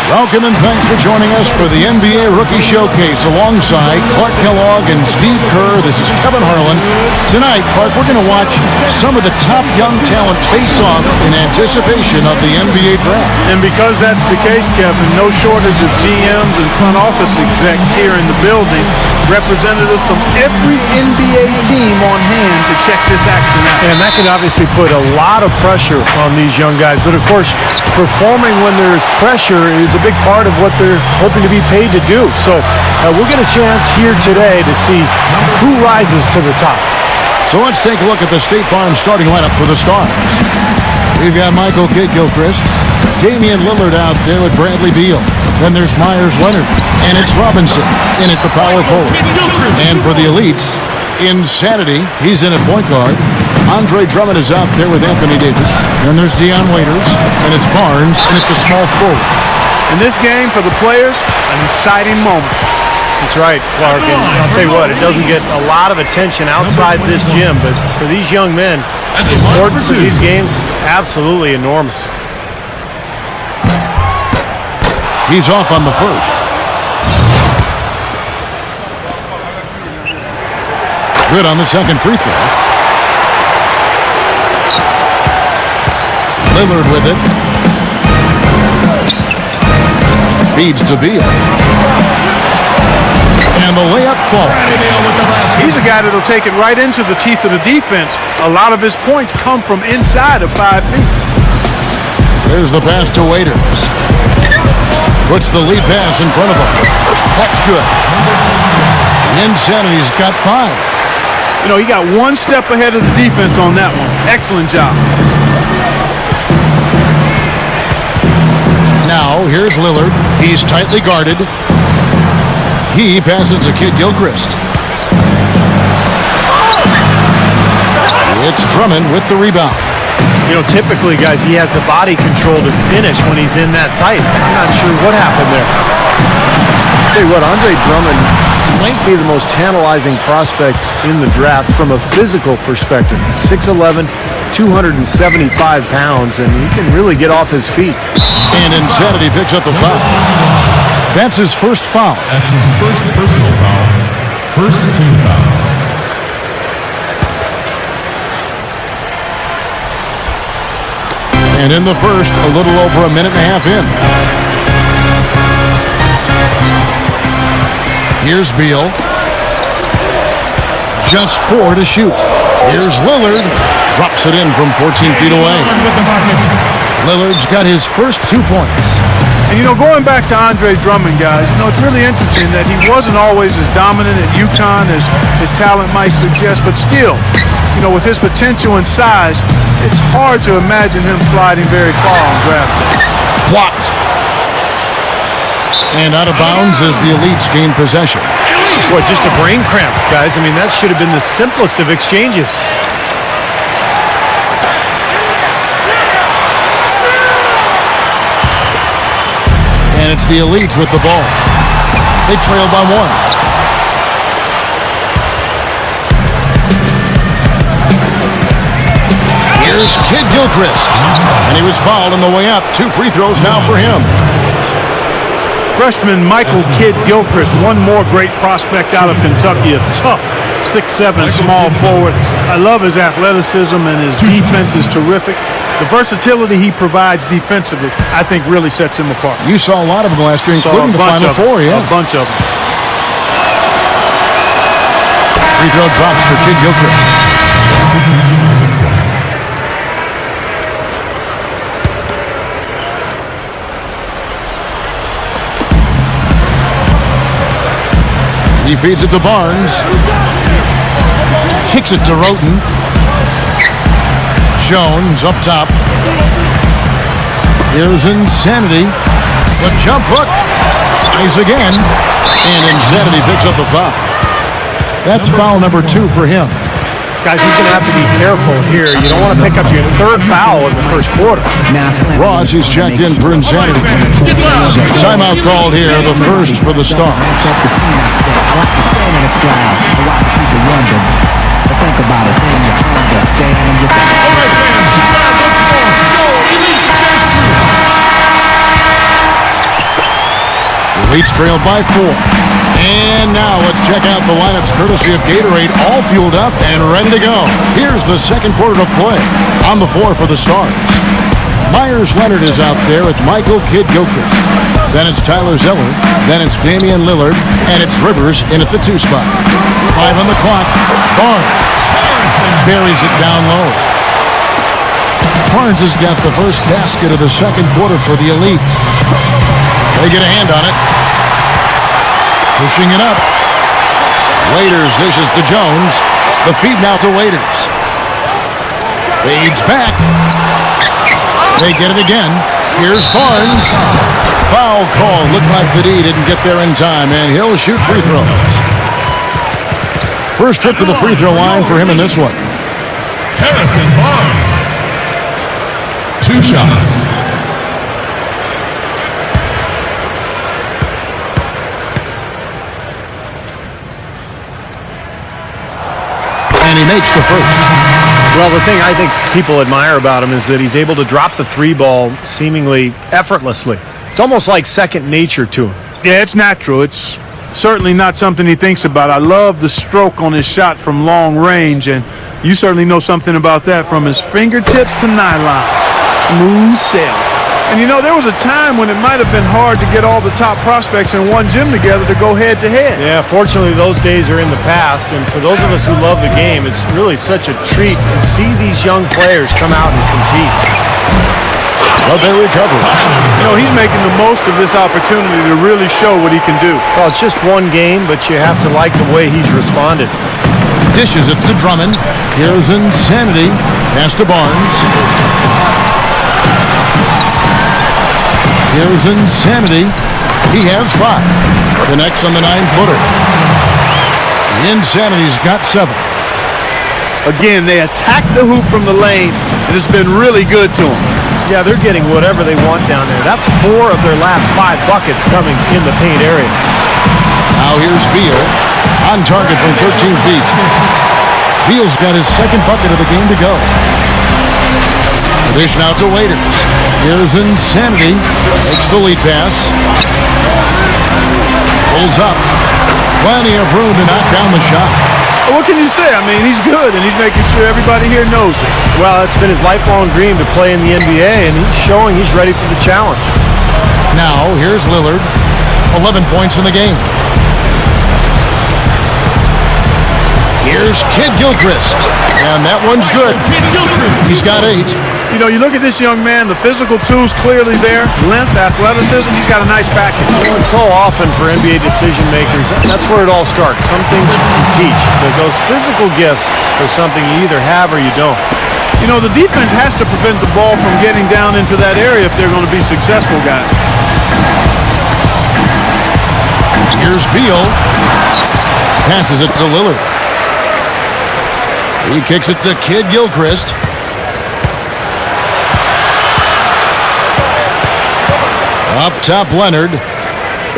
Welcome and thanks for joining us for the NBA Rookie Showcase alongside Clark Kellogg and Steve Kerr. This is Kevin Harlan. Tonight, Clark, we're going to watch some of the top young talent face off in anticipation of the NBA draft. And because that's the case, Kevin, no shortage of GMs and front office execs here in the building. Representatives from every NBA team on hand to check this action out. And that can obviously put a lot of pressure on these young guys. But, of course, performing when there's pressure is a big part of what they're hoping to be paid to do. So we'll get a chance here today to see who rises to the top. So let's take a look at the State Farm starting lineup for the Stars. We've got Michael Kidd-Gilchrist, Damian Lillard out there with Bradley Beal. Then there's Myers Leonard, and it's Robinson in at the power forward. And for the elites, Insanity, he's in at point guard. Andre Drummond is out there with Anthony Davis. Then there's Dion Waiters, and it's Barnes in at the small forward. In this game, for the players, an exciting moment. That's right, Clark. And I'll tell you what, it doesn't get a lot of attention outside this gym, but for these young men, the importance of these games, absolutely enormous. He's off on the first. Good on the second free throw. Lillard with it. Feeds to Beal. And the layup falls. He's a guy that'll take it right into the teeth of the defense. A lot of his points come from inside of 5 feet. There's the pass to Waiters. Puts the lead pass in front of him. That's good. Insanity's got 5. You know, he got one step ahead of the defense on that one. Excellent job. Now, here's Lillard. He's tightly guarded. He passes to Kidd-Gilchrist. It's Drummond with the rebound. You know, typically, guys, he has the body control to finish when he's in that tight. I'm not sure what happened there. I'll tell you what, Andre Drummond might be the most tantalizing prospect in the draft from a physical perspective. 6'11", 275 pounds, and he can really get off his feet. And Insanity picks up the foul. That's his first foul. That's his first personal foul. First team foul. And in the first, a little over a minute and a half in. Here's Beal. Just 4 to shoot. Here's Lillard. Drops it in from 14 feet away. Lillard's got his first 2 points. And, you know, going back to Andre Drummond, guys, you know, it's really interesting that he wasn't always as dominant at UConn as his talent might suggest, but still, you know, with his potential and size, it's hard to imagine him sliding very far on draft day. Blocked. And out of bounds as the elites gain possession. Boy, just a brain cramp, guys. I mean, that should have been the simplest of exchanges. And it's the elites with the ball. They trail by 1. Here's Kidd-Gilchrist. And he was fouled on the way up. 2 free throws now for him. Freshman Michael Kidd-Gilchrist, one more great prospect out of Kentucky, a tough 6'7" small forward. I love his athleticism, and his defense is terrific. The versatility he provides defensively, I think, really sets him apart. You saw a lot of them last year, including the Final Four, yeah. A bunch of them. Free throw drops for Kidd-Gilchrist. He feeds it to Barnes. Kicks it to Roten. Jones up top. Here's Insanity. The jump hook. Tries again. And Insanity picks up the foul. That's foul number 2 for him. Guys, he's going to have to be careful here. You don't want to pick up your 3rd foul in the first quarter. Ross is checked in for Insanity. Timeout called here, the first for the Stars. I like to stand in a crowd and watch the people wonder. But think about it, then you understand. I'm just like, all right, fans, let's go. Elites trailed by 4. And now let's check out the lineups courtesy of Gatorade, all fueled up and ready to go. Here's the second quarter of play. On the floor for the Stars, Myers Leonard is out there with Michael Kidd-Gilchrist. Then it's Tyler Zeller. Then it's Damian Lillard. And it's Rivers in at the 2 spot. 5 on the clock. Barnes buries it down low. Barnes has got the first basket of the second quarter for the Elites. They get a hand on it. Pushing it up. Waiters dishes to Jones. The feed now to Waiters. Fades back. They get it again. Here's Barnes. Foul call. Looked like the D didn't get there in time, and he'll shoot free throws. First trip to the free throw line for him in this one. Harrison Barnes. 2 shots. And he makes the first. Well, the thing I think people admire about him is that he's able to drop the 3 ball seemingly effortlessly. It's almost like second nature to him. Yeah, it's natural. It's certainly not something he thinks about. I love the stroke on his shot from long range, and you certainly know something about that from his fingertips to nylon. Smooth sailing. And you know, there was a time when it might have been hard to get all the top prospects in one gym together to go head to head. Yeah, fortunately those days are in the past, and for those of us who love the game, it's really such a treat to see these young players come out and compete. But they recover. You know, he's making the most of this opportunity to really show what he can do. Well, it's just one game, but you have to like the way he's responded. Dishes it to Drummond. Here's Insanity. Pass to Barnes. Here's Insanity. He has 5. Connects on the 9-footer. Insanity's got 7. Again, they attack the hoop from the lane, and it's been really good to them. Yeah, they're getting whatever they want down there. That's 4 of their last 5 buckets coming in the paint area. Now here's Beal. On target from 13 feet. Beal's got his second bucket of the game to go. The dish now to Waiters. Here's Insanity. Takes the lead pass. Pulls up. Plenty of room to knock down the shot. Well, what can you say? I mean, he's good, and he's making sure everybody here knows it. Well, it's been his lifelong dream to play in the NBA, and he's showing he's ready for the challenge. Now, here's Lillard. 11 points in the game. Here's Kidd-Gilchrist. And that one's good. He's got 8. You know, you look at this young man, the physical tools clearly there, length, athleticism, he's got a nice package. Well, so often for NBA decision makers, that's where it all starts. Some things you can teach, but those physical gifts are something you either have or you don't. You know, the defense has to prevent the ball from getting down into that area if they're going to be successful, guys. Here's Beal. Passes it to Lillard. He kicks it to Kidd-Gilchrist. Up top, Leonard.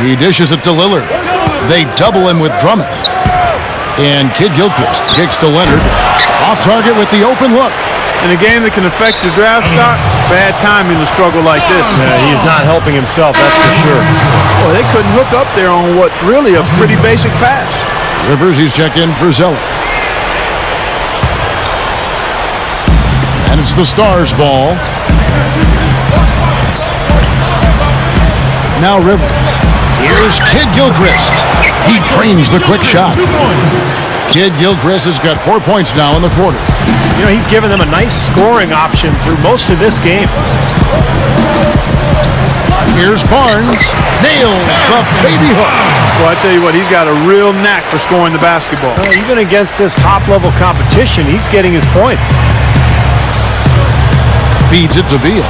He dishes it to Lillard. They double him with Drummond. And Kidd-Gilchrist kicks to Leonard. Off target with the open look. In a game that can affect your draft stock, bad timing to struggle like this. Yeah, he's not helping himself, that's for sure. Boy, they couldn't hook up there on what's really a pretty basic pass. Rivers, he's checked in for Zeller. And it's the Stars' ball. Now Rivers. Here's Kidd-Gilchrist. He trains the quick shot. Kidd-Gilchrist has got 4 points now in the quarter. You know, he's given them a nice scoring option through most of this game. Here's Barnes. Nails the baby hook. Well, I tell you what, he's got a real knack for scoring the basketball. Even against this top-level competition, he's getting his points. Feeds it to Beal.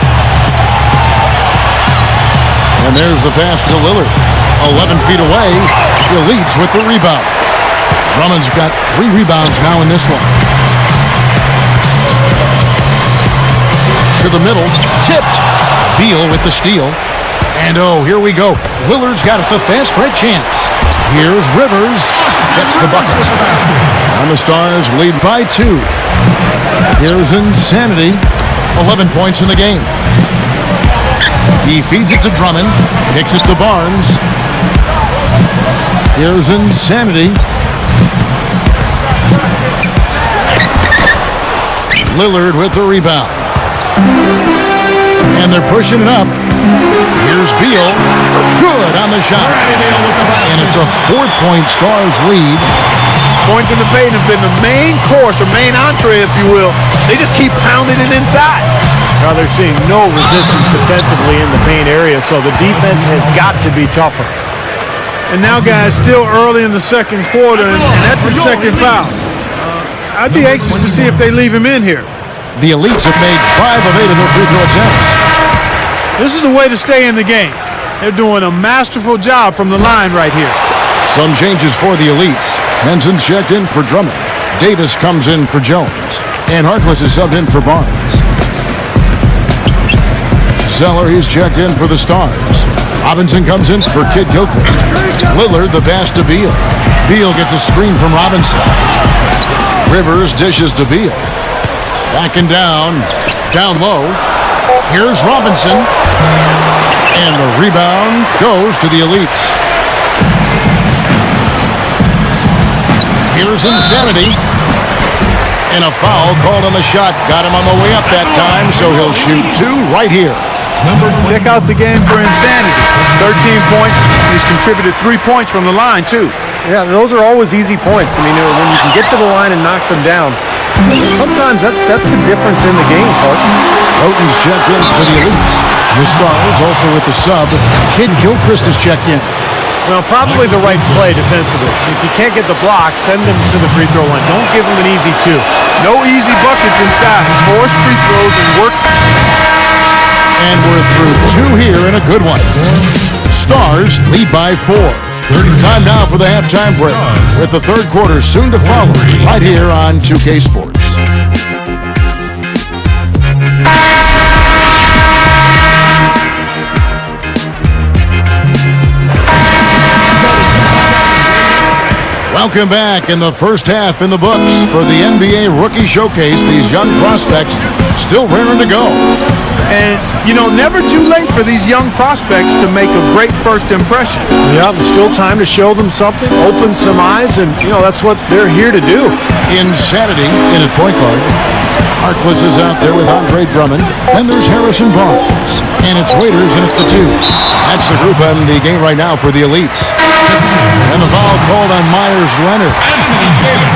And there's the pass to Lillard. 11 feet away. Elites with the rebound. Drummond's got 3 rebounds now in this one. To the middle. Tipped. Beal with the steal. And oh, here we go. Lillard's got it, the fast break chance. Here's Rivers. Gets the bucket. And the Stars lead by 2. Here's Insanity. 11 points in the game. He feeds it to Drummond. Kicks it to Barnes. Here's Insanity. Lillard with the rebound. And they're pushing it up. Here's Beal. Good on the shot. And it's a 4-point Stars lead. Points in the paint have been the main course, or main entree, if you will. They just keep pounding it inside. Now they're seeing no resistance defensively in the paint area, so the defense has got to be tougher. And now, guys, still early in the second quarter, and that's a second foul. I'd be anxious to see if they leave him in here. The Elites have made 5 of 8 of their free throw attempts. This is the way to stay in the game. They're doing a masterful job from the line right here. Some changes for the Elites. Henson's checked in for Drummond. Davis comes in for Jones. And Harkless is subbed in for Barnes. Zeller, he's checked in for the Stars. Robinson comes in for Kid Gilchrist. Lillard, the pass to Beal. Beal gets a screen from Robinson. Rivers dishes to Beal. Backing down low. Here's Robinson. And the rebound goes to the Elites. Here's Insanity. And a foul called on the shot. Got him on the way up that time, so he'll shoot 2 right here. Check out the game for Insanity. 13 points. He's contributed 3 points from the line, too. Yeah, those are always easy points. I mean, when you can get to the line and knock them down, sometimes that's the difference in the game, Clark. Houghton's checked in for the Elites. The Stars also with the sub. Kid Gilchrist is checked in. Well, probably the right play defensively. If you can't get the block, send them to the free throw line. Don't give them an easy 2. No easy buckets inside. Force free throws and work. And we're through 2 here and a good one. Stars lead by 4. Time now for the halftime break, with the third quarter soon to follow, right here on 2K Sports. Welcome back. In the first half in the books for the NBA Rookie Showcase. These young prospects still raring to go. And, you know, never too late for these young prospects to make a great first impression. Yeah, there's still time to show them something, open some eyes, and, you know, that's what they're here to do. Insanity in at point guard. Harkless is out there with Andre Drummond. Then there's Harrison Barnes. And it's Waiters in at the 2. That's the group on the game right now for the Elites. And the foul called on Myers Leonard.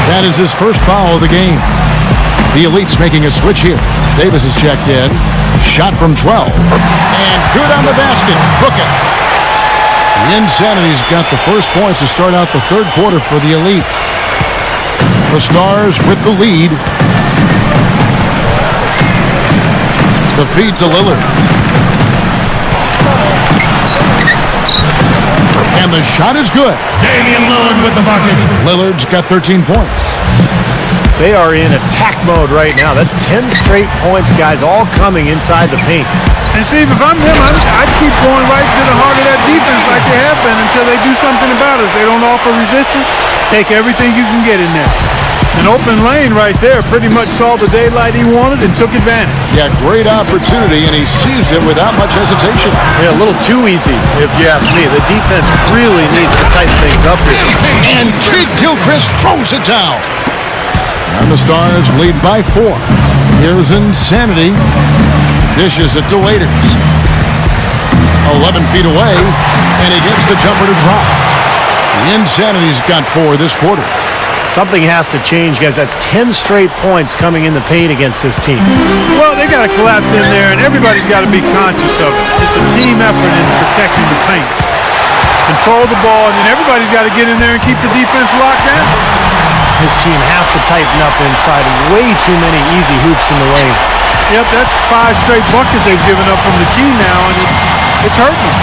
That is his first foul of the game. The Elites making a switch here. Davis is checked in. Shot from 12. And good on the basket. Book it. The Insanity's got the first points to start out the third quarter for the Elites. The Stars with the lead. The feed to Lillard. And the shot is good. Damian Lillard with the bucket. Lillard's got 13 points. They are in attack mode right now. That's 10 straight points, guys, all coming inside the paint. And, Steve, if I'm him, I'd keep going right to the heart of that defense like they have been until they do something about it. If they don't offer resistance, take everything you can get in there. An open lane right there, pretty much saw the daylight he wanted and took advantage. Yeah, great opportunity, and he seized it without much hesitation. Yeah, a little too easy, if you ask me. The defense really needs to tighten things up here. And Kid Gilchrist throws it down. And the Stars lead by 4. Here's Insanity. Dishes it to Waiters. 11 feet away, and he gets the jumper to drop. The Insanity's got 4 this quarter. Something has to change, guys. That's 10 straight points coming in the paint against this team. Well, they got to collapse in there, and everybody's got to be conscious of it. It's a team effort in protecting the paint. Control the ball, and then everybody's got to get in there and keep the defense locked down. His team has to tighten up inside. Way too many easy hoops in the lane. Yep, that's 5 straight buckets they've given up from the key now, and it's hurting them.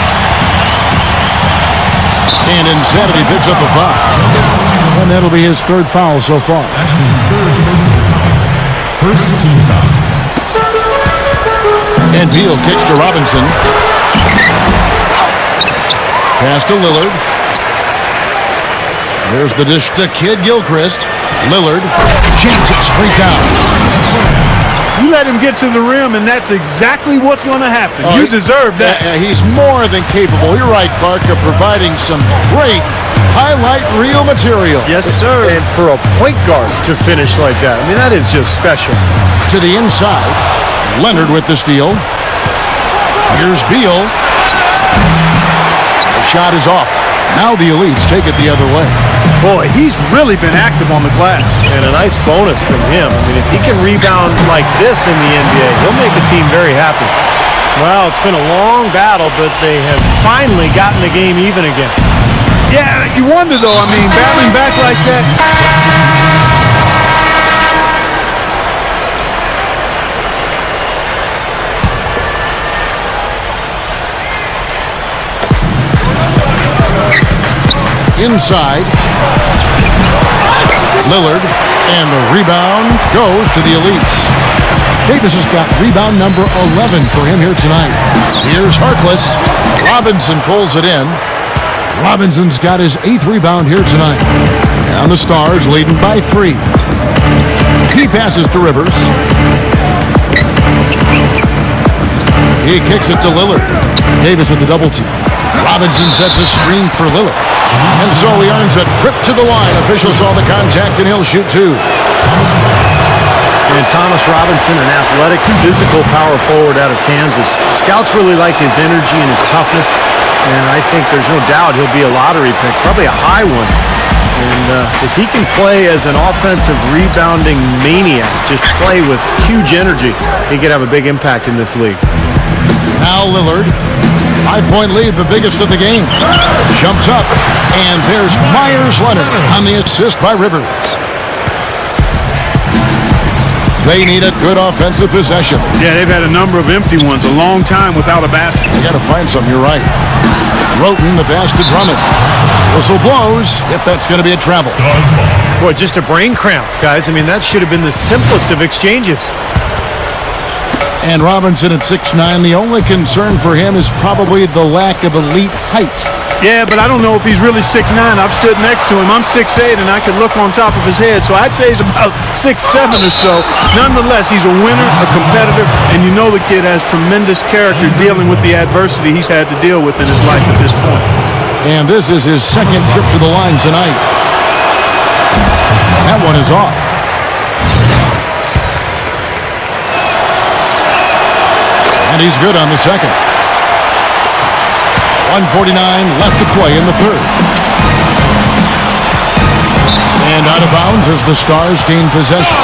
And Insanity picks up a foul. And that'll be his third foul so far. That's his third personal foul. First team foul. And Beal kicks to Robinson. Pass to Lillard. There's the dish to Kid Gilchrist. Lillard jams it straight down. You let him get to the rim, and that's exactly what's going to happen. You deserve that. Yeah, he's more than capable. You're right, Clark, of providing some great highlight reel material. Yes, sir. And for a point guard to finish like that, I mean, that is just special. To the inside, Leonard with the steal. Here's Beal. The shot is off. Now the Elites take it the other way. Boy, he's really been active on the glass. And a nice bonus from him. I mean, if he can rebound like this in the NBA, he'll make a team very happy. Well, it's been a long battle, but they have finally gotten the game even again. Yeah, you wonder, though, I mean, battling back like that. Inside, Lillard, and the rebound goes to the Elites. Davis has got rebound number 11 for him here tonight. Here's Harkless. Robinson pulls it in. Robinson's got his 8th rebound here tonight. And the Stars leading by 3. He passes to Rivers. He kicks it to Lillard. Davis with the double team. Robinson sets a screen for Lillard. And so he earns a trip to the line. Officials saw the contact, and he'll shoot 2. And Thomas Robinson, an athletic, physical power forward out of Kansas. Scouts really like his energy and his toughness. And I think there's no doubt he'll be a lottery pick, probably a high one. And if he can play as an offensive rebounding maniac, just play with huge energy, he could have a big impact in this league. Now Lillard, 5-point lead, the biggest of the game. Jumps up, and there's Myers Leonard on the assist by Rivers. They need a good offensive possession. Yeah, they've had a number of empty ones, a long time without a basket. You got to find something, you're right. Roten, the pass to Drummond. Whistle blows. Yep, that's going to be a travel. Boy, just a brain cramp, guys. I mean, that should have been the simplest of exchanges. And Robinson at 6'9". The only concern for him is probably the lack of elite height. Yeah, but I don't know if he's really 6'9". I've stood next to him. I'm 6'8", and I can look on top of his head. So I'd say he's about 6'7" or so. Nonetheless, he's a winner, a competitor, and you know the kid has tremendous character dealing with the adversity he's had to deal with in his life at this point. And this is his 2nd trip to the line tonight. That one is off. And he's good on the 2nd. 1:49 left to play in the 3rd. And out of bounds as the Stars gain possession.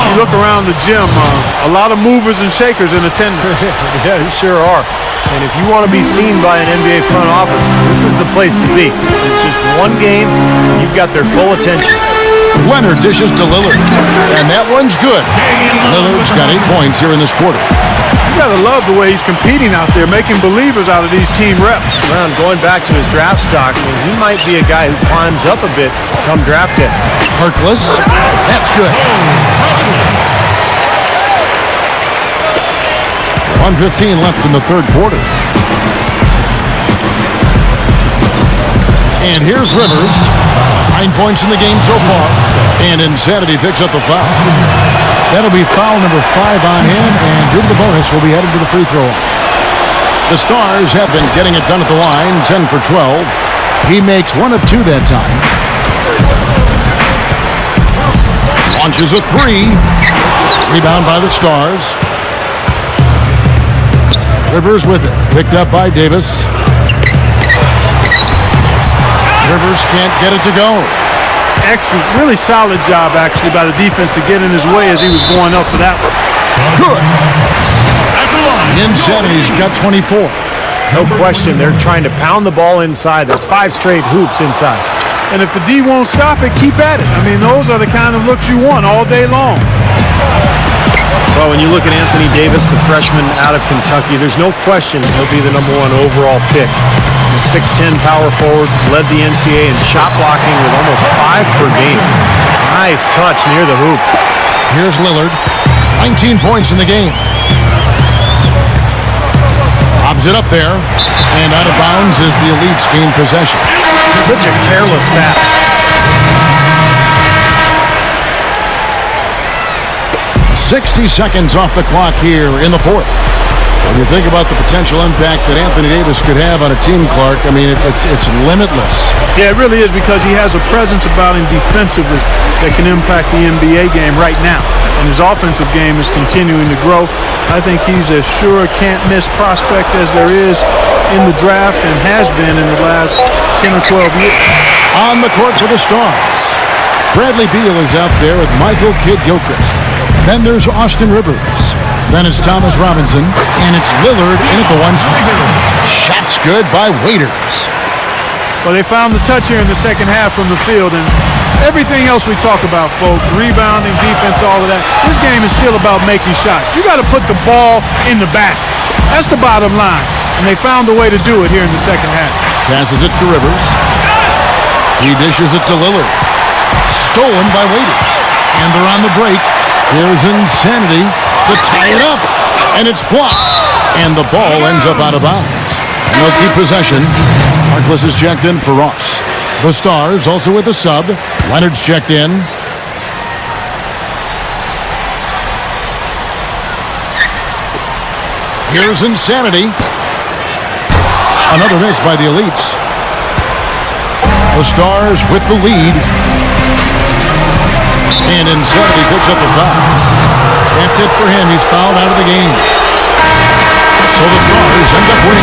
You look around the gym, a lot of movers and shakers in attendance. Yeah, you sure are. And if you want to be seen by an NBA front office, this is the place to be. It's just one game, and you've got their full attention. Leonard dishes to Lillard, and that one's good. Lillard's got 8 points here in this quarter. You gotta love the way he's competing out there, making believers out of these team reps. Well, going back to his draft stock, I mean, he might be a guy who climbs up a bit come draft day. Harkless, that's good. 1:15 left in the 3rd quarter. And here's Rivers. 9 points in the game so far. And Insanity picks up the foul. That'll be foul number 5 on him. And due to the bonus, will be headed to the free throw line. The Stars have been getting it done at the line. 10 for 12. He makes 1 of 2 that time. Launches a 3. Rebound by the Stars. Rivers with it. Picked up by Davis. Rivers can't get it to go. Excellent, really solid job actually by the defense to get in his way as he was going up for that one. Good. Insanity's got 24. No question, they're trying to pound the ball inside. That's 5 straight hoops inside. And if the D won't stop it, keep at it. I mean, those are the kind of looks you want all day long. Well, when you look at Anthony Davis, the freshman out of Kentucky, there's no question he'll be the #1 overall pick. The 6'10" power forward, led the NCAA in shot blocking with almost 5 per game. Nice touch near the hoop. Here's Lillard. 19 points in the game. Lobs it up there. And out of bounds as the Elites gain possession. Such a careless pass. 60 seconds off the clock here in the fourth. When you think about the potential impact that Anthony Davis could have on a team, Clark, I mean, it's limitless. Yeah, it really is, because he has a presence about him defensively that can impact the NBA game right now. And his offensive game is continuing to grow. I think he's as sure a can't-miss prospect as there is in the draft and has been in the last 10 or 12 years. On the court for the Stars, Bradley Beal is out there with Michael Kidd-Gilchrist. Then there's Austin Rivers. Then it's Thomas Robinson, and it's Lillard in at the one spot. Shot's good by Waiters. Well, they found the touch here in the second half from the field, and everything else we talk about, folks, rebounding, defense, all of that, this game is still about making shots. You got to put the ball in the basket. That's the bottom line, and they found a way to do it here in the second half. Passes it to Rivers. He dishes it to Lillard. Stolen by Waiters. And they're on the break. Here's Insanity to tie it up. And it's blocked. And the ball ends up out of bounds. And they'll keep possession. Harkless is checked in for Ross. The Stars also with a sub. Leonard's checked in. Here's Insanity. Another miss by the Elites. The Stars with the lead. And Insanity picks up the foul. That's it for him. He's fouled out of the game. So the Stars end up winning.